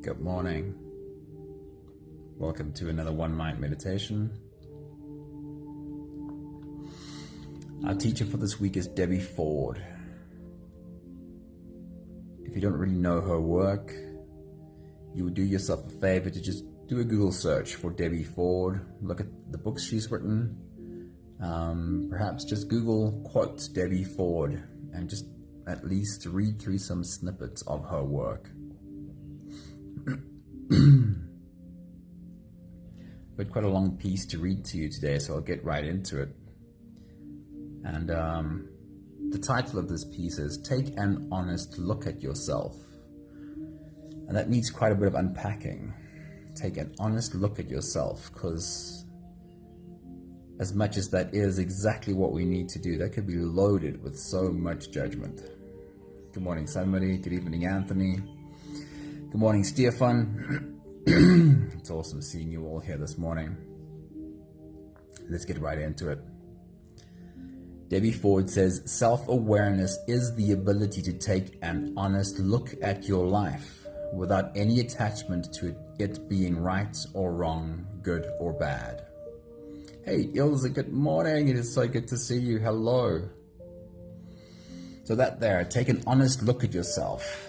Good morning. Welcome to another One Mind meditation. Our teacher for this week is Debbie Ford. If you don't really know her work, you would do yourself a favor to just do a Google search for Debbie Ford. Look at the books she's written. Perhaps just Google quote Debbie Ford and just at least read through some snippets of her work. But quite a long piece to read to you today, so I'll get right into it. And the title of this piece is Take an Honest Look at Yourself. And that needs quite a bit of unpacking. Take an honest look at yourself, because as much as that is exactly what we need to do, that could be loaded with so much judgment. Good morning, somebody. Good evening, Anthony. Good morning, Stefan. It's awesome seeing you all here this morning. Let's get right into it. Debbie Ford says, self-awareness is the ability to take an honest look at your life without any attachment to it being right or wrong, good or bad. Hey, Ilza, good morning. It is so good to see you. Hello. So that there, take an honest look at yourself.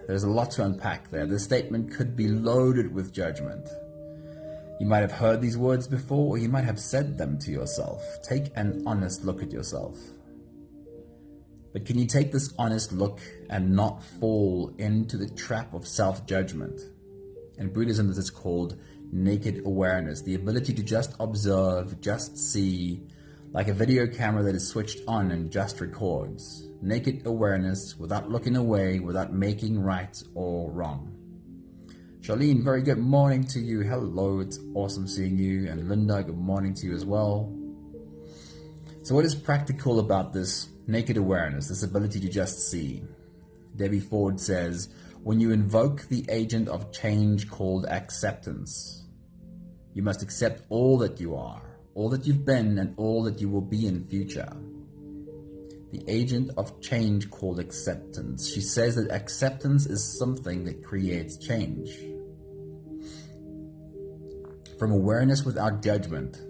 There's a lot to unpack there. This statement could be loaded with judgment. You might have heard these words before, or you might have said them to yourself. Take an honest look at yourself. But can you take this honest look and not fall into the trap of self-judgment? In Buddhism, this is called naked awareness, the ability to just observe, just see, like a video camera that is switched on and just records. Naked awareness without looking away, without making right or wrong. Charlene, very good morning to you. Hello, it's awesome seeing you. And Linda, good morning to you as well. So what is practical about this naked awareness, this ability to just see? Debbie Ford says, when you invoke the agent of change called acceptance, you must accept all that you are, all that you've been, and all that you will be in future. The agent of change called acceptance. She says that acceptance is something that creates change. From awareness without judgment,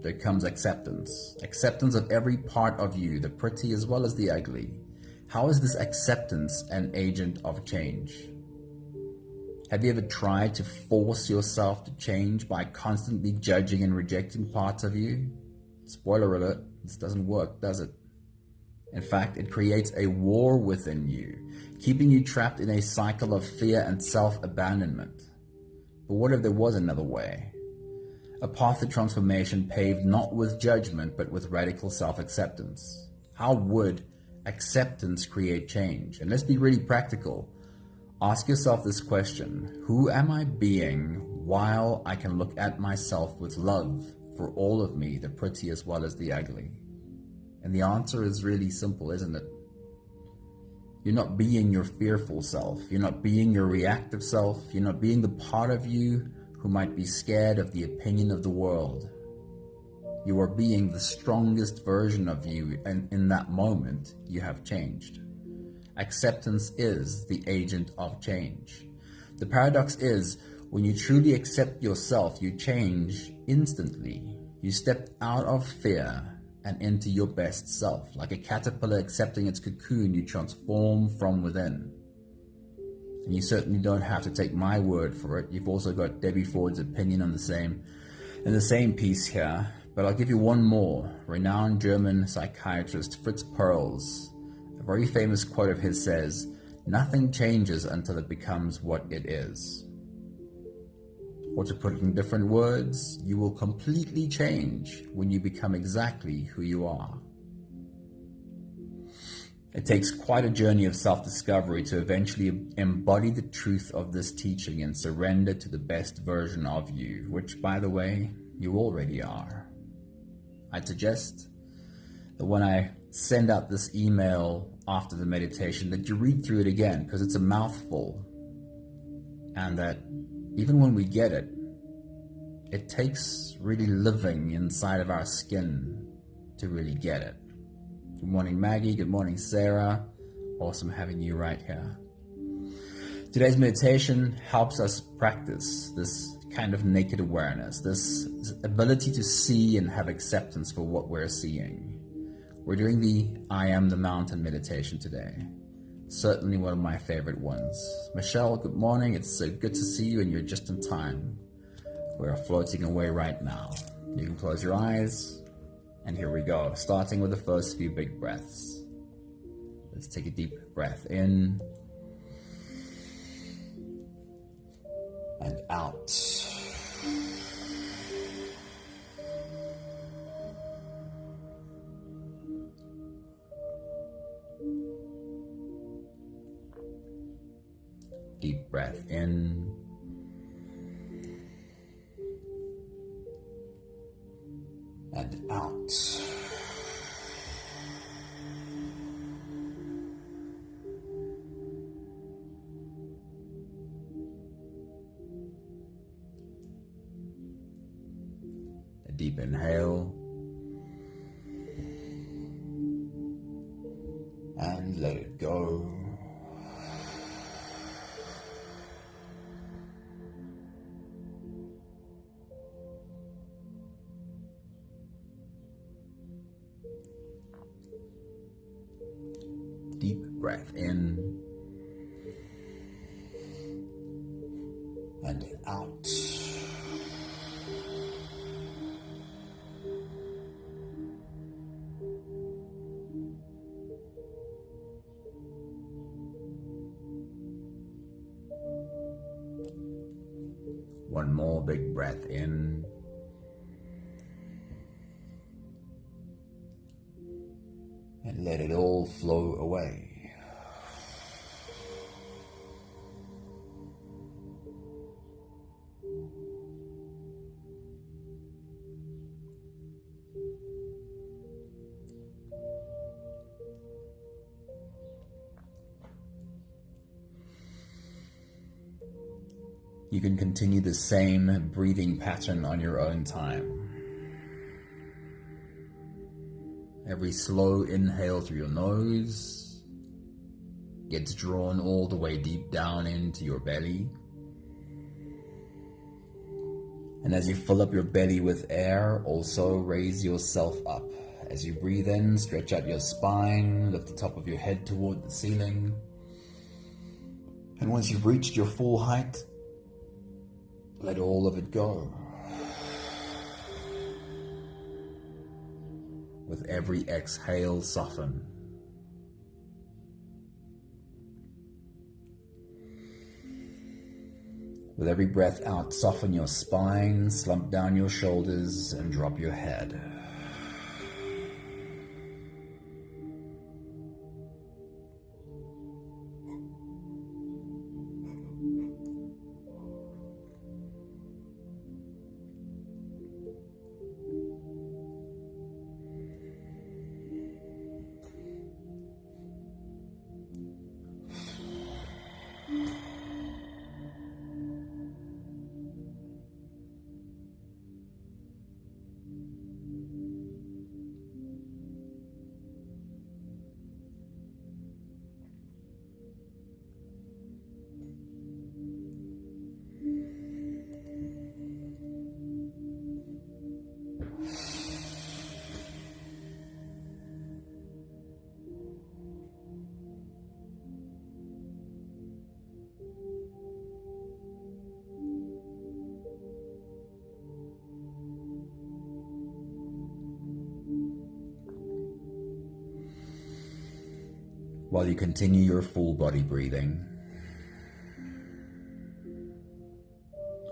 there comes acceptance. Acceptance of every part of you, the pretty as well as the ugly. How is this acceptance an agent of change? Have you ever tried to force yourself to change by constantly judging and rejecting parts of you? Spoiler alert, this doesn't work, does it? In fact, it creates a war within you, keeping you trapped in a cycle of fear and self-abandonment. But what if there was another way? A path to transformation paved not with judgment, but with radical self-acceptance. How would acceptance create change? And let's be really practical. Ask yourself this question: who am I being while I can look at myself with love for all of me, the pretty as well as the ugly? And the answer is really simple, isn't it? You're not being your fearful self. You're not being your reactive self. You're not being the part of you who might be scared of the opinion of the world. You are being the strongest version of you, and in that moment, you have changed. Acceptance is the agent of change. The paradox is, when you truly accept yourself, you change instantly. You step out of fear and into your best self. Like a caterpillar accepting its cocoon, you transform from within. And you certainly don't have to take my word for it. You've also got Debbie Ford's opinion on in the same piece here. But I'll give you one more. Renowned German psychiatrist Fritz Perls, a very famous quote of his says, "Nothing changes until it becomes what it is." Or to put it in different words, you will completely change when you become exactly who you are. It takes quite a journey of self-discovery to eventually embody the truth of this teaching and surrender to the best version of you, which, by the way, you already are. I'd suggest that when I send out this email after the meditation, that you read through it again, because it's a mouthful, and that even when we get it, it takes really living inside of our skin to really get it. Good morning, Maggie. Good morning, Sarah. Awesome having you right here. Today's meditation helps us practice this kind of naked awareness, this ability to see and have acceptance for what we're seeing. We're doing the I Am the Mountain meditation today. Certainly one of my favorite ones. Michelle, good morning. It's so good to see you, and you're just in time. We're floating away right now. You can close your eyes, and here we go. Starting with the first few big breaths. Let's take a deep breath in and out. Deep breath in and out. A deep inhale and let it go. Deep breath in and out. One more big breath in and let it all flow away. You can continue the same breathing pattern on your own time. Every slow inhale through your nose gets drawn all the way deep down into your belly. And as you fill up your belly with air, also raise yourself up. As you breathe in, stretch out your spine, lift the top of your head toward the ceiling. And once you've reached your full height, let all of it go. With every exhale, soften. With every breath out, soften your spine, slump down your shoulders, and drop your head. While you continue your full body breathing,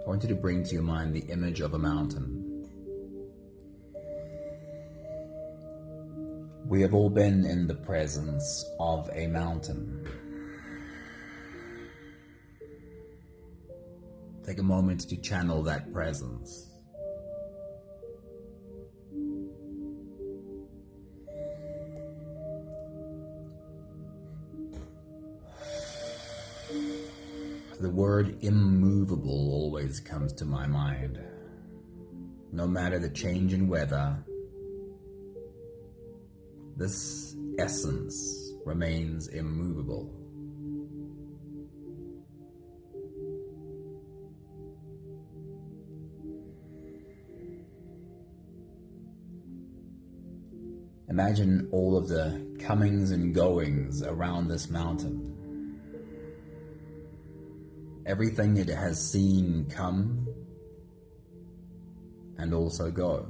I want you to bring to your mind the image of a mountain. We have all been in the presence of a mountain. Take a moment to channel that presence. The word immovable always comes to my mind. No matter the change in weather, this essence remains immovable. Imagine all of the comings and goings around this mountain. Everything it has seen come and also go.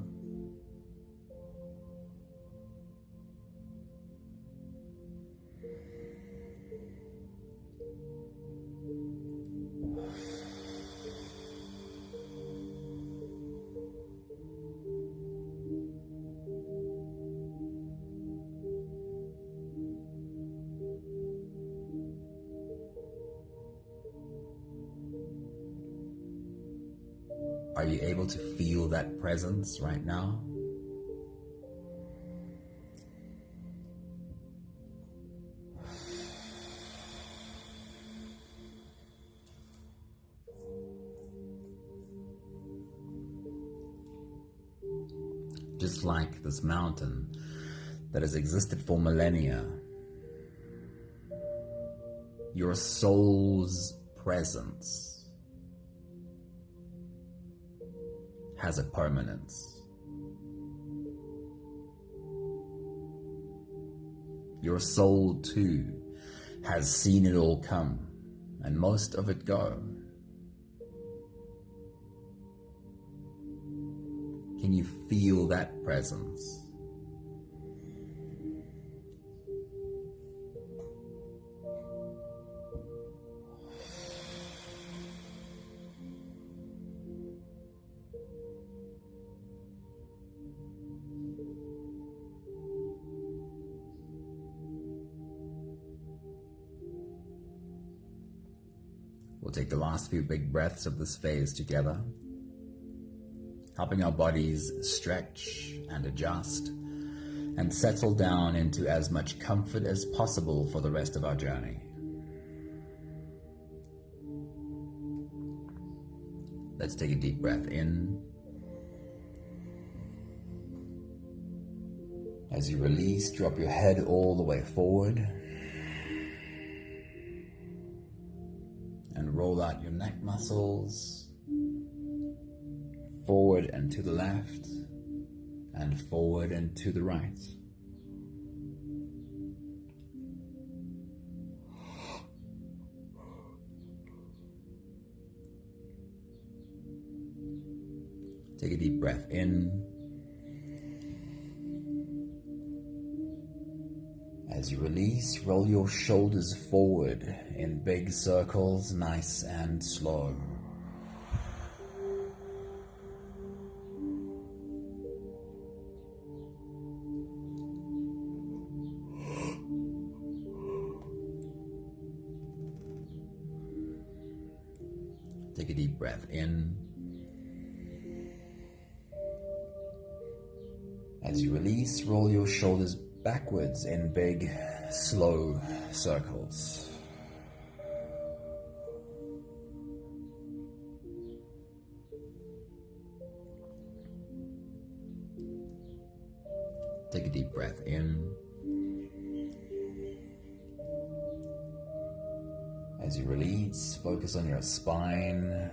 Are you able to feel that presence right now? Just like this mountain that has existed for millennia, your soul's presence has a permanence. Your soul too has seen it all come and most of it go. Can you feel that presence? We'll take the last few big breaths of this phase together, helping our bodies stretch and adjust and settle down into as much comfort as possible for the rest of our journey. Let's take a deep breath in. As you release, drop your head all the way forward. And roll out your neck muscles, forward and to the left, and forward and to the right. Take a deep breath in. As you release, roll your shoulders forward in big circles, nice and slow. Take a deep breath in. As you release, roll your shoulders backwards in big, slow circles. Take a deep breath in. As you release, focus on your spine.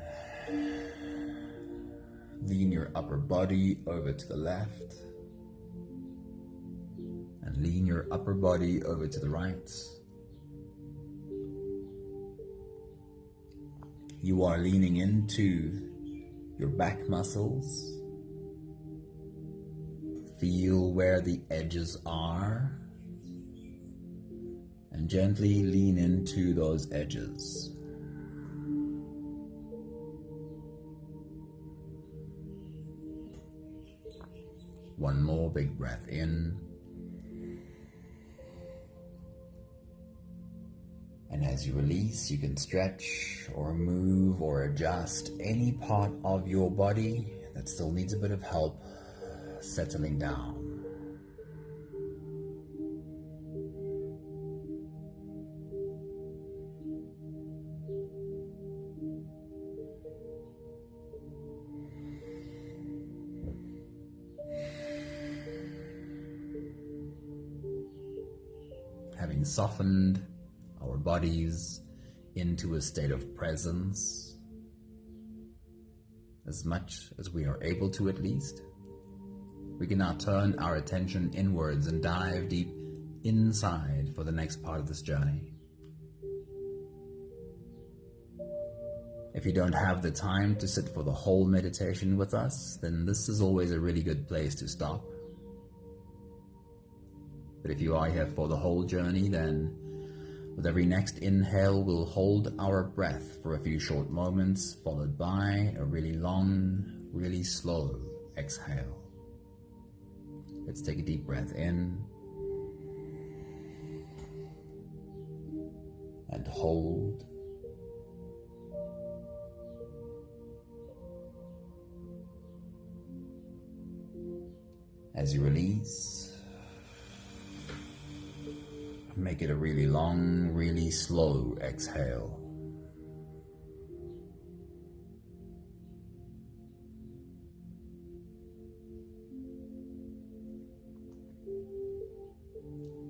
Lean your upper body over to the left. And lean your upper body over to the right. You are leaning into your back muscles. Feel where the edges are. And gently lean into those edges. One more big breath in. And as you release, you can stretch or move or adjust any part of your body that still needs a bit of help settling down. Having softened our bodies into a state of presence, as much as we are able to at least, We can now turn our attention inwards and dive deep inside for the next part of this journey. If you don't have the time to sit for the whole meditation with us, then this is always a really good place to stop. But if you are here for the whole journey, then with every next inhale, we'll hold our breath for a few short moments, followed by a really long, really slow exhale. Let's take a deep breath in and hold. As you release, make it a really long, really slow exhale.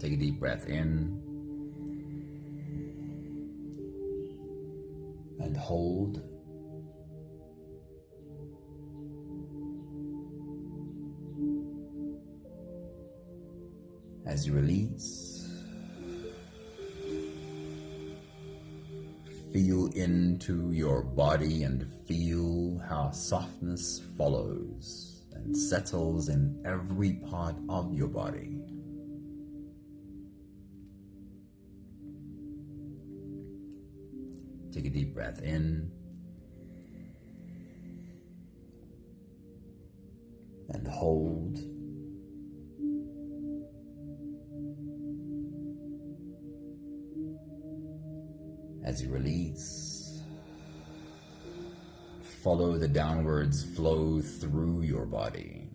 Take a deep breath in and hold. As you release, feel into your body and feel how softness follows and settles in every part of your body. Take a deep breath in and hold. As you release, follow the downwards flow through your body.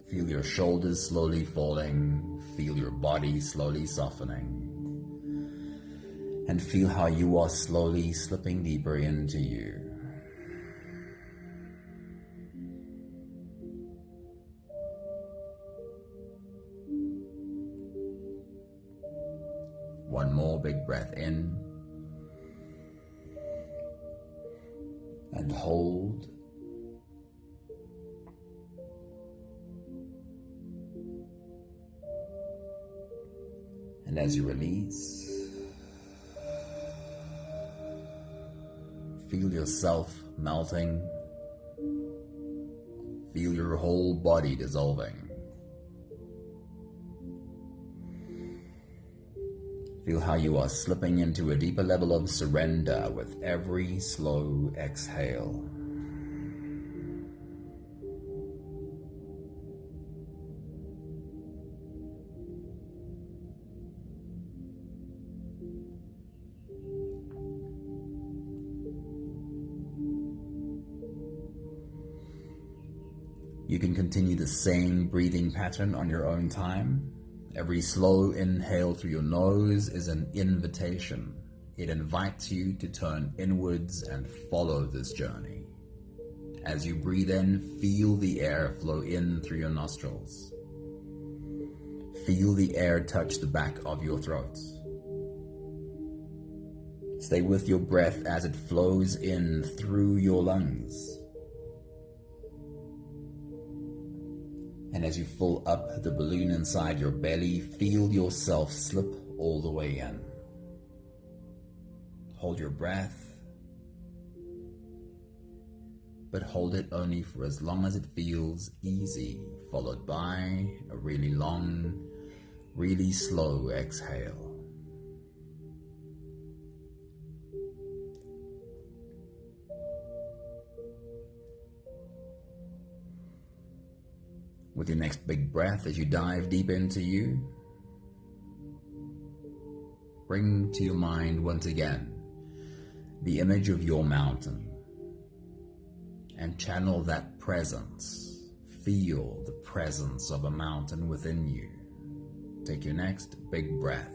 Feel your shoulders slowly falling, feel your body slowly softening, and feel how you are slowly slipping deeper into you. One more big breath in and hold. And as you release, feel yourself melting. Feel your whole body dissolving. Feel how you are slipping into a deeper level of surrender with every slow exhale. You can continue the same breathing pattern on your own time. Every slow inhale through your nose is an invitation. It invites you to turn inwards and follow this journey. As you breathe in, feel the air flow in through your nostrils. Feel the air touch the back of your throat. Stay with your breath as it flows in through your lungs. And as you fill up the balloon inside your belly, feel yourself slip all the way in. Hold your breath, but hold it only for as long as it feels easy, followed by a really long, really slow exhale. With your next big breath, as you dive deep into you, bring to your mind once again the image of your mountain and channel that presence. Feel the presence of a mountain within you. Take your next big breath.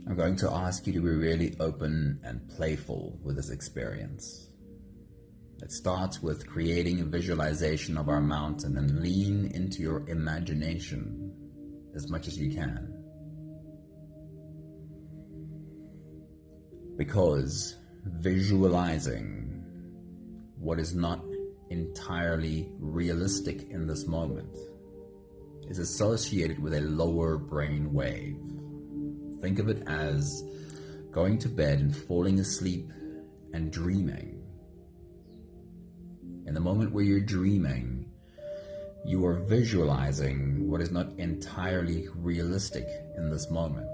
I'm going to ask you to be really open and playful with this experience. It starts with creating a visualization of our mountain and lean into your imagination as much as you can. Because visualizing what is not entirely realistic in this moment is associated with a lower brain wave. Think of it as going to bed and falling asleep and dreaming. In the moment where you're dreaming, you are visualizing what is not entirely realistic in this moment.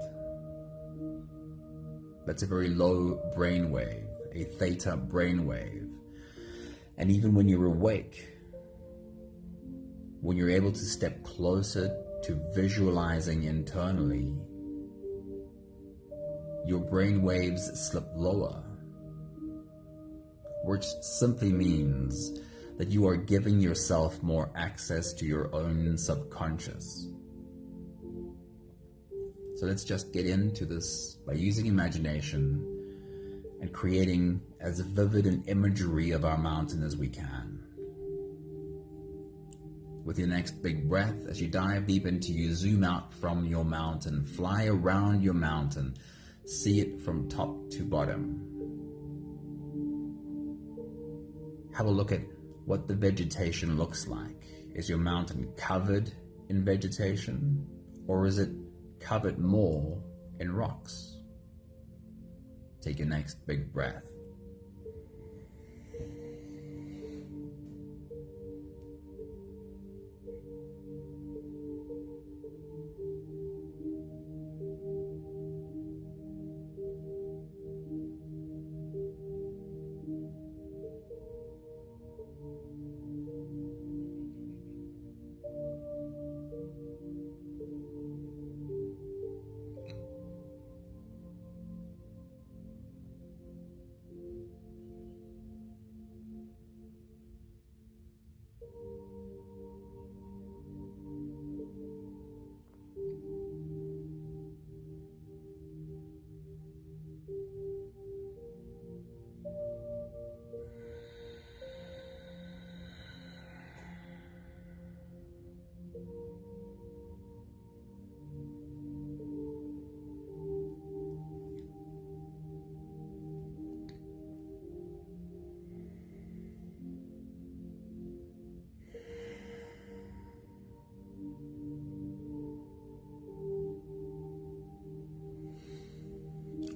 That's a very low brain wave, a theta brain wave. And even when you're awake, when you're able to step closer to visualizing internally, your brain waves slip lower, which simply means that you are giving yourself more access to your own subconscious. So let's just get into this by using imagination and creating as vivid an imagery of our mountain as we can. With your next big breath, as you dive deep into you, zoom out from your mountain, fly around your mountain, see it from top to bottom. Have a look at what the vegetation looks like. Is your mountain covered in vegetation, or is it covered more in rocks? Take your next big breath.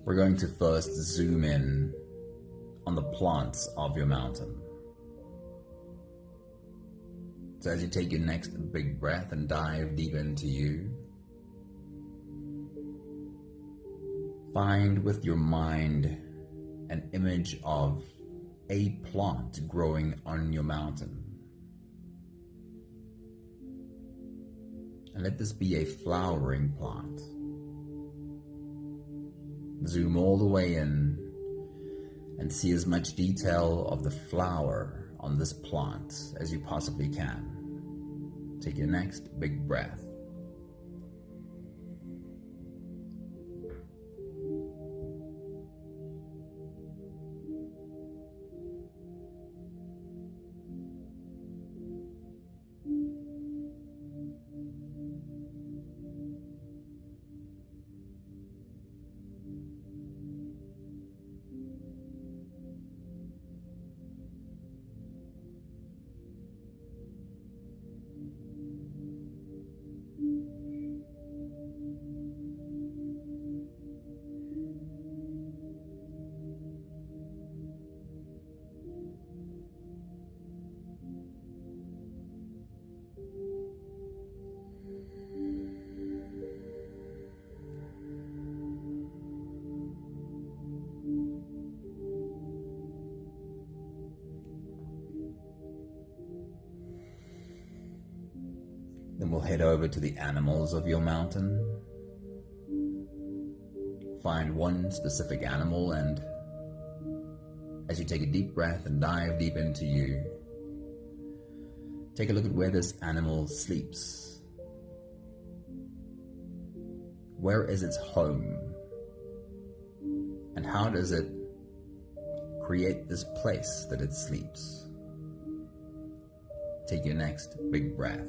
We're going to first zoom in on the plants of your mountain. So as you take your next big breath and dive deep into you, find with your mind an image of a plant growing on your mountain. And let this be a flowering plant. Zoom all the way in and see as much detail of the flower on this plant as you possibly can. Take your next big breath. Then we'll head over to the animals of your mountain. Find one specific animal, and as you take a deep breath and dive deep into you, take a look at where this animal sleeps. Where is its home? how does it create this place that it sleeps? Take your next big breath.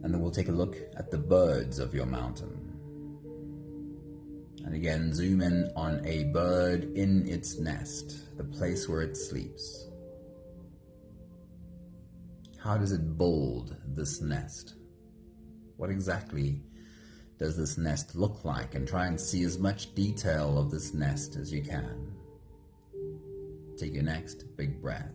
And then we'll take a look at the birds of your mountain. And again, zoom in on a bird in its nest, the place where it sleeps. How does it build this nest? What exactly does this nest look like? And try and see as much detail of this nest as you can. Take your next big breath.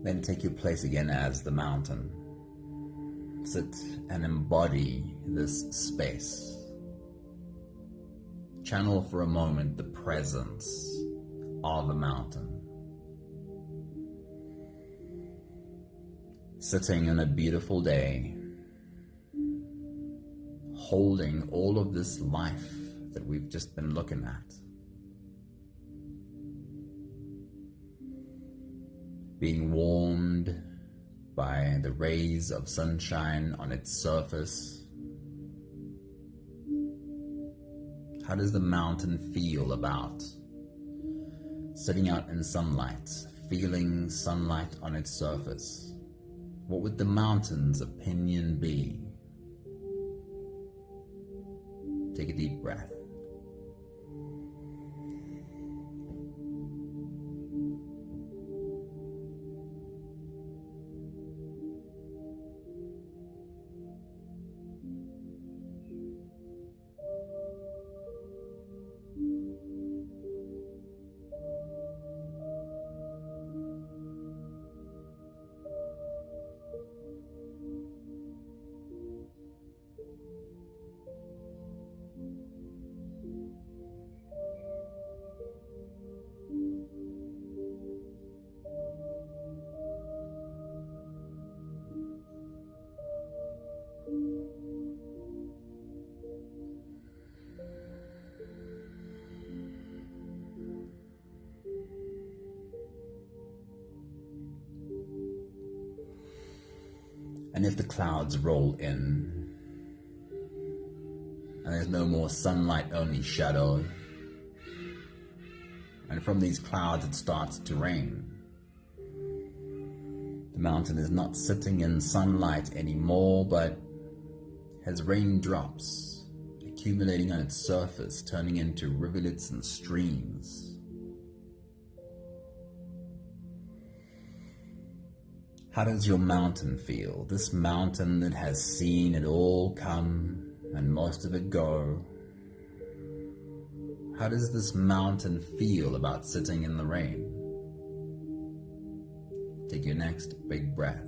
Then take your place again as the mountain. Sit and embody this space. Channel for a moment the presence of the mountain. Sitting on a beautiful day, holding all of this life that we've just been looking at. Being warmed by the rays of sunshine on its surface. How does the mountain feel about sitting out in sunlight, feeling sunlight on its surface? What would the mountain's opinion be? Take a deep breath. And if the clouds roll in, and there's no more sunlight, only shadow, and from these clouds it starts to rain, the mountain is not sitting in sunlight anymore, but has raindrops accumulating on its surface, turning into rivulets and streams. How does your mountain feel? This mountain that has seen it all come and most of it go. How does this mountain feel about sitting in the rain? Take your next big breath.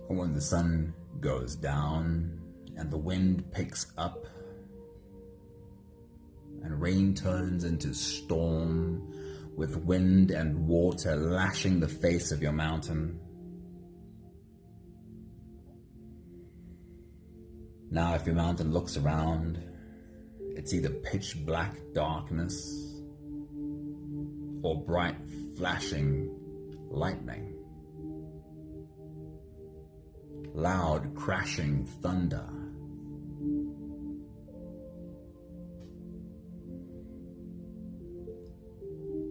When the sun goes down and the wind picks up and rain turns into storm with wind and water lashing the face of your mountain. Now if your mountain looks around, it's either pitch black darkness or bright flashing lightning. Loud crashing thunder.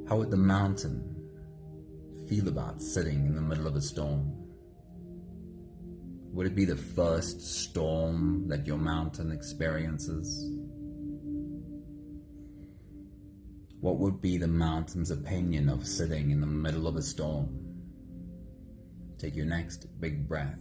How would the mountain feel about sitting in the middle of a storm? Would it be the first storm that your mountain experiences? What would be the mountain's opinion of sitting in the middle of a storm? Take your next big breath.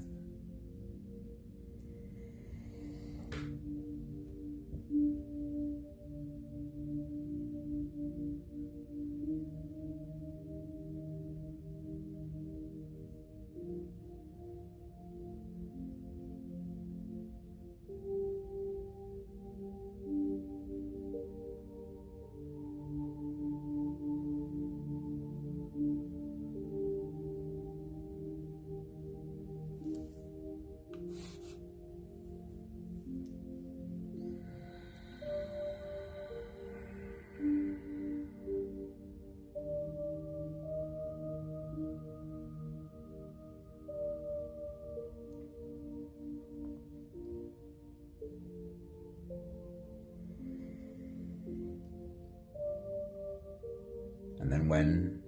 And then when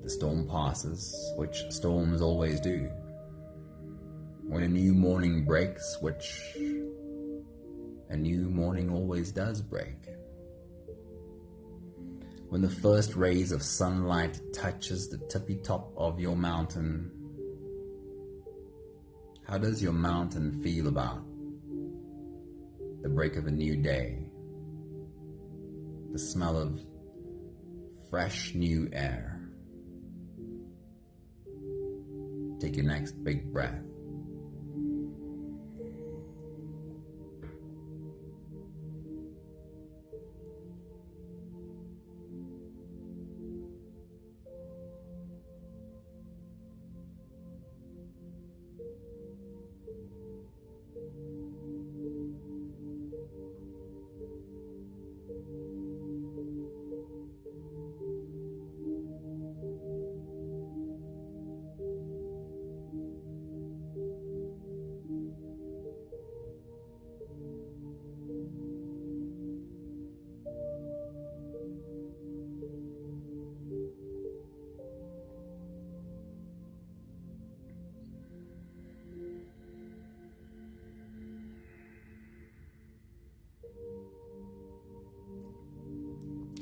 the storm passes, which storms always do, when a new morning breaks, which a new morning always does break, when the first rays of sunlight touches the tippy top of your mountain, how does your mountain feel about the break of a new day, the smell of fresh new air? Take your next big breath.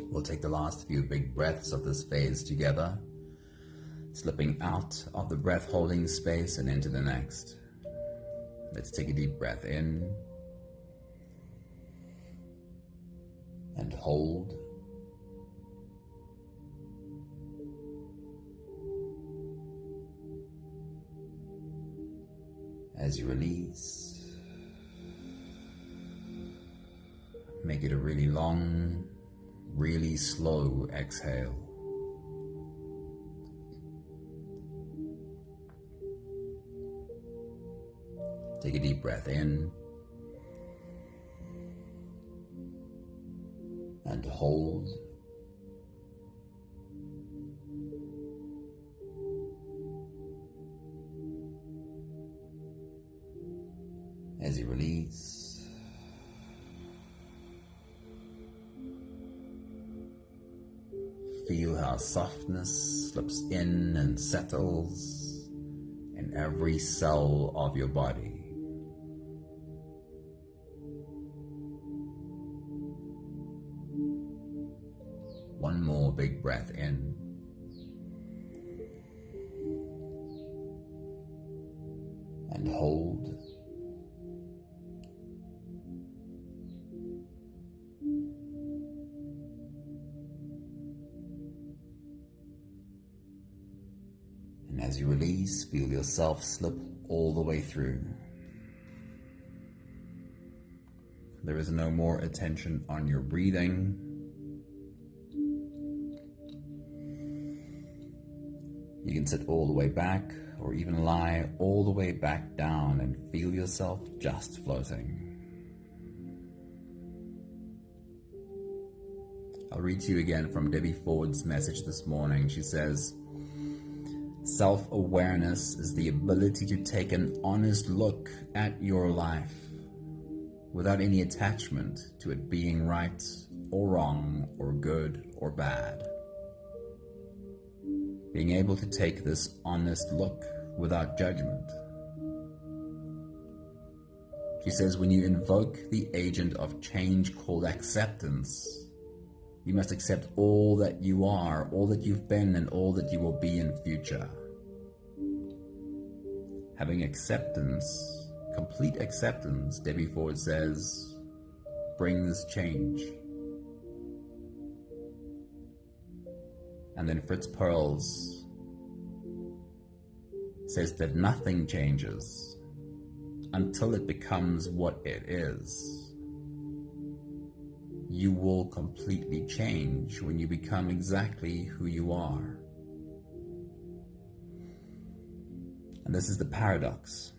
We'll take the last few big breaths of this phase together, slipping out of the breath holding space and into the next. Let's take a deep breath in and hold. As you release, Make it a really long, really slow exhale. Take a deep breath in and hold. As you release, feel how softness slips in and settles in every cell of your body. One more big breath in. And hold. And as you release, feel yourself slip all the way through. There is no more attention on your breathing. You can sit all the way back or even lie all the way back down and feel yourself just floating. I'll read to you again from Debbie Ford's message this morning. She says, self-awareness is the ability to take an honest look at your life without any attachment to it being right or wrong or good or bad. Being able to take this honest look without judgment. She says, when you invoke the agent of change called acceptance, you must accept all that you are, all that you've been, and all that you will be in future. Having acceptance, complete acceptance, Debbie Ford says, brings change. And then Fritz Perls says that nothing changes until it becomes what it is. You will completely change when you become exactly who you are. And this is the paradox.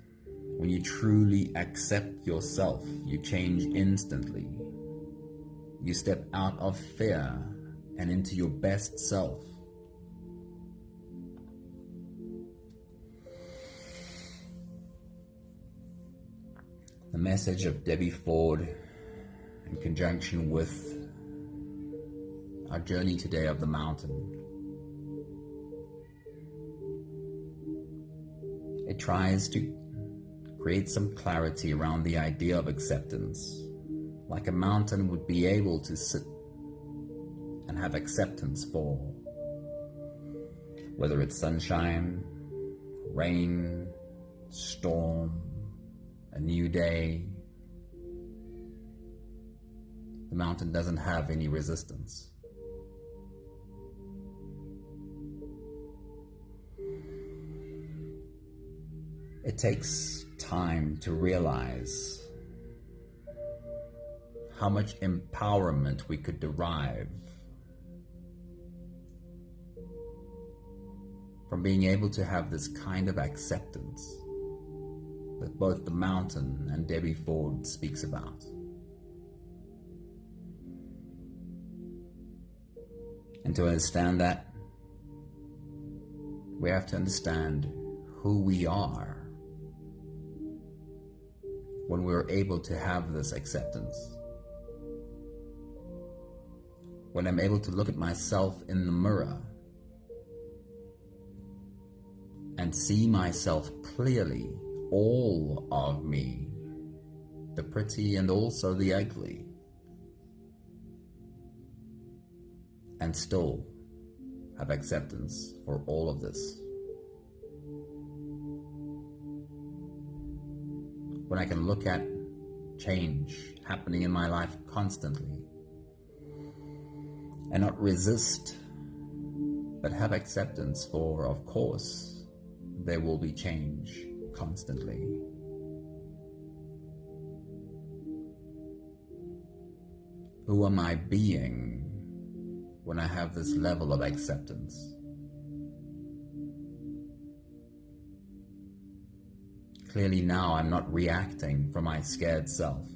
When you truly accept yourself, you change instantly. You step out of fear and into your best self. The message of Debbie Ford, in conjunction with our journey today of the mountain, it tries to create some clarity around the idea of acceptance, like a mountain would be able to sit and have acceptance for whether it's sunshine, rain, storm, a new day. The mountain doesn't have any resistance. It takes time to realize how much empowerment we could derive from being able to have this kind of acceptance that both the mountain and Debbie Ford speaks about. And to understand that, we have to understand who we are when we're able to have this acceptance. When I'm able to look at myself in the mirror and see myself clearly, all of me, the pretty and also the ugly, and still have acceptance for all of this. When I can look at change happening in my life constantly and not resist, but have acceptance for, of course, there will be change constantly. Who am I being when I have this level of acceptance? Clearly now I'm not reacting from my scared self.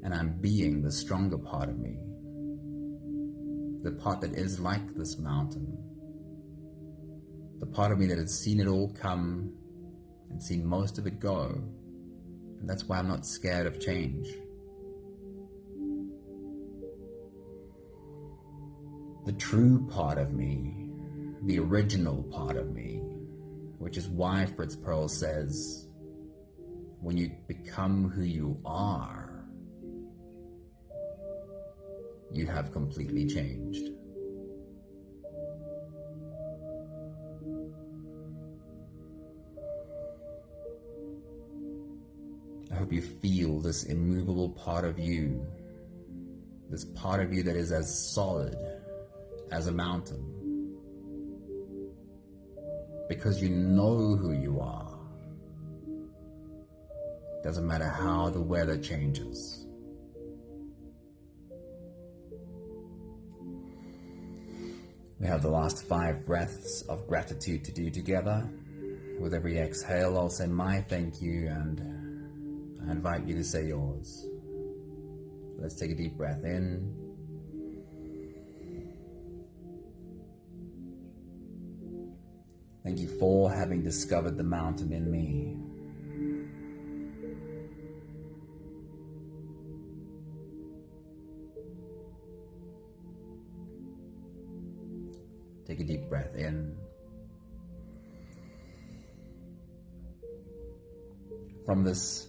And I'm being the stronger part of me. The part that is like this mountain. The part of me that has seen it all come and seen most of it go. And that's why I'm not scared of change. The true part of me, the original part of me, which is why Fritz Perls says, when you become who you are, you have completely changed. I hope you feel this immovable part of you, this part of you that is as solid as a mountain, because you know who you are. Doesn't matter how the weather changes. We have the last 5 breaths of gratitude to do together. With every exhale, I'll say my thank you, and I invite you to say yours. Let's take a deep breath in. Thank you for having discovered the mountain in me. Take a deep breath in. From this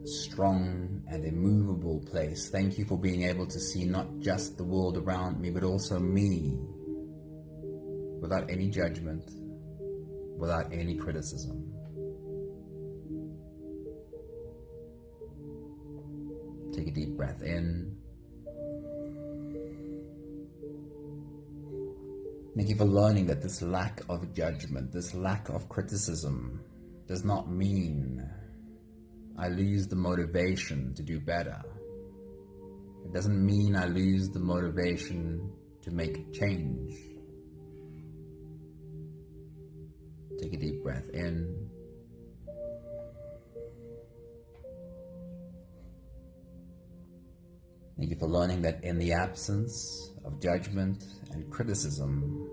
strong and immovable place, thank you for being able to see not just the world around me, but also me, without any judgment, without any criticism. Take a deep breath in. Thank you for learning that this lack of judgment, this lack of criticism does not mean I lose the motivation to do better. It doesn't mean I lose the motivation to make change. Take a deep breath in. Thank you for learning that in the absence of judgment and criticism,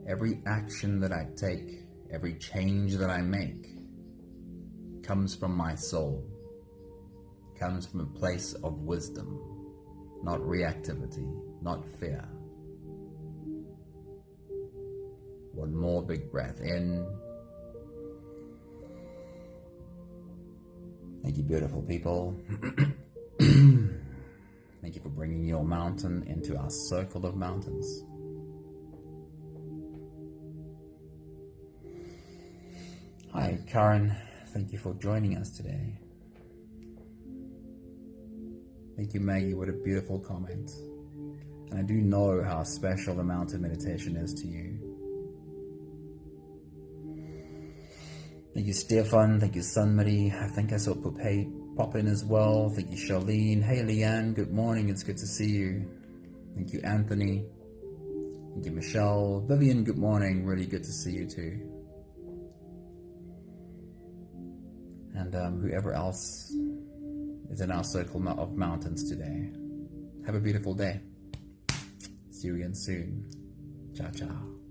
every action that I take, every change that I make comes from my soul, comes from a place of wisdom, not reactivity, not fear. One more big breath in. Thank you, beautiful people. Thank you for bringing your mountain into our circle of mountains. Hi, Karen. Thank you for joining us today. Thank you, Maggie. What a beautiful comment. And I do know how special the mountain meditation is to you. Thank you, Stefan. Thank you, Sunmari. I think I saw Poupée pop in as well. Thank you, Charlene. Hey, Leanne. Good morning. It's good to see you. Thank you, Anthony. Thank you, Michelle. Vivian, good morning. Really good to see you too. And whoever else is in our circle of mountains today. Have a beautiful day. See you again soon. Ciao, ciao.